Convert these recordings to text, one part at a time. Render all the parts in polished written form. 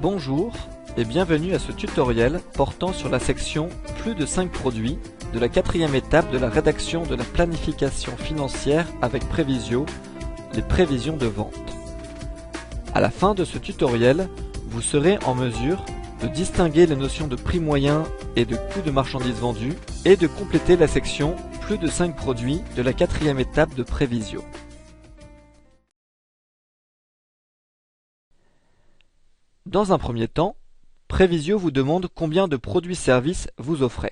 Bonjour et bienvenue à ce tutoriel portant sur la section Plus de 5 produits de la quatrième étape de la rédaction de la planification financière avec Prévisio, les prévisions de vente. À la fin de ce tutoriel, vous serez en mesure de distinguer les notions de prix moyen et de coût de marchandises vendues et de compléter la section Plus de 5 produits de la quatrième étape de Prévisio. Dans un premier temps, Prévisio vous demande combien de produits-services vous offrez.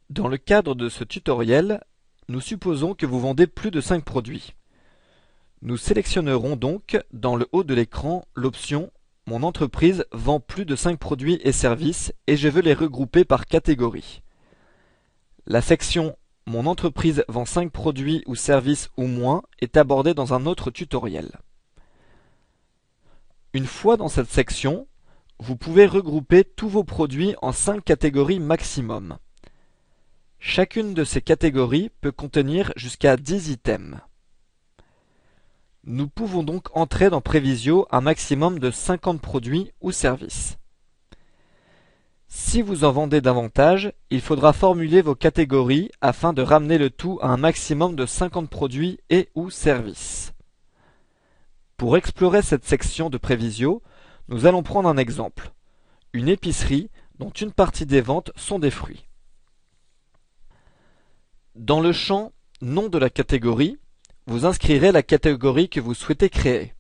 Dans le cadre de ce tutoriel, nous supposons que vous vendez plus de 5 produits. Nous sélectionnerons donc dans le haut de l'écran l'option « Mon entreprise vend plus de 5 produits et services et je veux les regrouper par catégorie ». La section « Mon entreprise vend 5 produits ou services ou moins » est abordée dans un autre tutoriel. Une fois dans cette section, vous pouvez regrouper tous vos produits en 5 catégories maximum. Chacune de ces catégories peut contenir jusqu'à 10 items. Nous pouvons donc entrer dans Prévisio un maximum de 50 produits ou services. Si vous en vendez davantage, il faudra formuler vos catégories afin de ramener le tout à un maximum de 50 produits et ou services. Pour explorer cette section de Prévisio, nous allons prendre un exemple. Une épicerie dont une partie des ventes sont des fruits. Dans le champ « Nom de la catégorie », vous inscrirez la catégorie que vous souhaitez créer.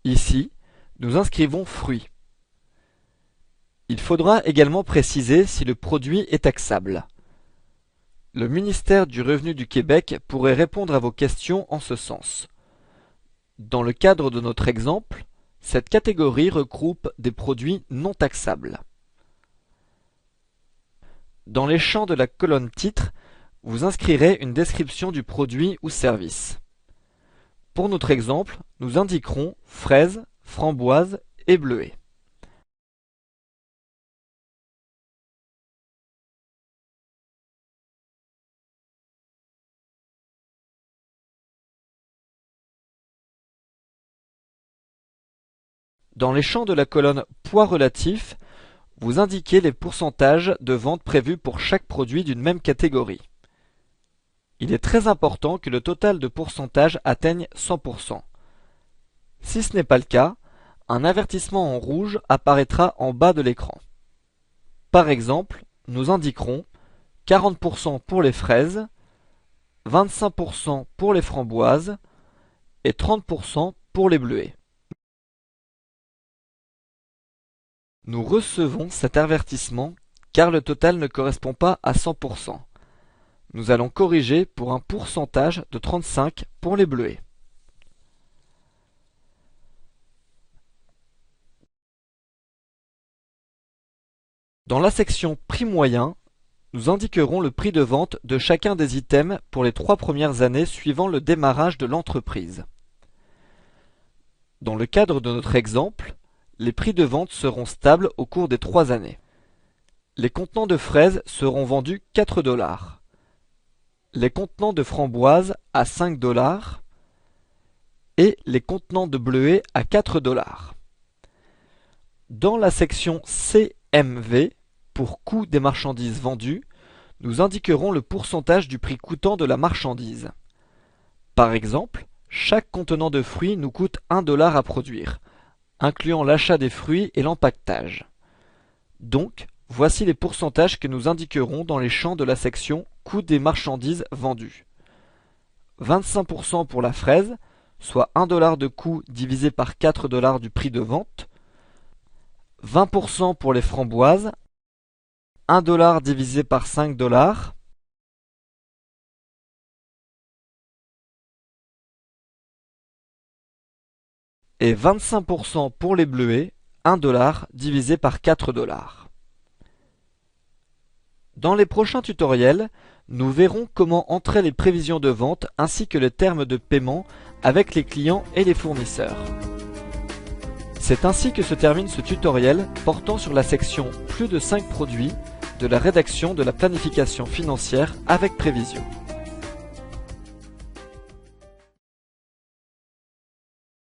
Ici, nous inscrivons « Fruits ». Il faudra également préciser si le produit est taxable. Le ministère du Revenu du Québec pourrait répondre à vos questions en ce sens. Dans le cadre de notre exemple, cette catégorie regroupe des produits non taxables. Dans les champs de la colonne titre, vous inscrirez une description du produit ou service. Pour notre exemple, nous indiquerons fraises, framboises et bleuets. Dans les champs de la colonne poids relatif, vous indiquez les pourcentages de vente prévus pour chaque produit d'une même catégorie. Il est très important que le total de pourcentage atteigne 100%. Si ce n'est pas le cas, un avertissement en rouge apparaîtra en bas de l'écran. Par exemple, nous indiquerons 40% pour les fraises, 25% pour les framboises et 30% pour les bleuets. Nous recevons cet avertissement car le total ne correspond pas à 100%. Nous allons corriger pour un pourcentage de 35 pour les bleuets. Dans la section prix moyen, nous indiquerons le prix de vente de chacun des items pour les 3 premières années suivant le démarrage de l'entreprise. Dans le cadre de notre exemple, les prix de vente seront stables au cours des 3 années. Les contenants de fraises seront vendus 4 $. Les contenants de framboises à 5 $ et les contenants de bleuets à 4 $. Dans la section CMV, pour coût des marchandises vendues, nous indiquerons le pourcentage du prix coûtant de la marchandise. Par exemple, chaque contenant de fruits nous coûte 1 $ à produire, incluant l'achat des fruits et l'empaquetage. Donc, voici les pourcentages que nous indiquerons dans les champs de la section Coût des marchandises vendues. 25% pour la fraise, soit 1 $ de coût divisé par 4 $ du prix de vente. 20% pour les framboises, 1 $ divisé par 5 $. Et 25% pour les bleuets, 1 $ divisé par 4 $. Dans les prochains tutoriels, nous verrons comment entrer les prévisions de vente ainsi que les termes de paiement avec les clients et les fournisseurs. C'est ainsi que se termine ce tutoriel portant sur la section Plus de 5 produits de la rédaction de la planification financière avec Prévisio.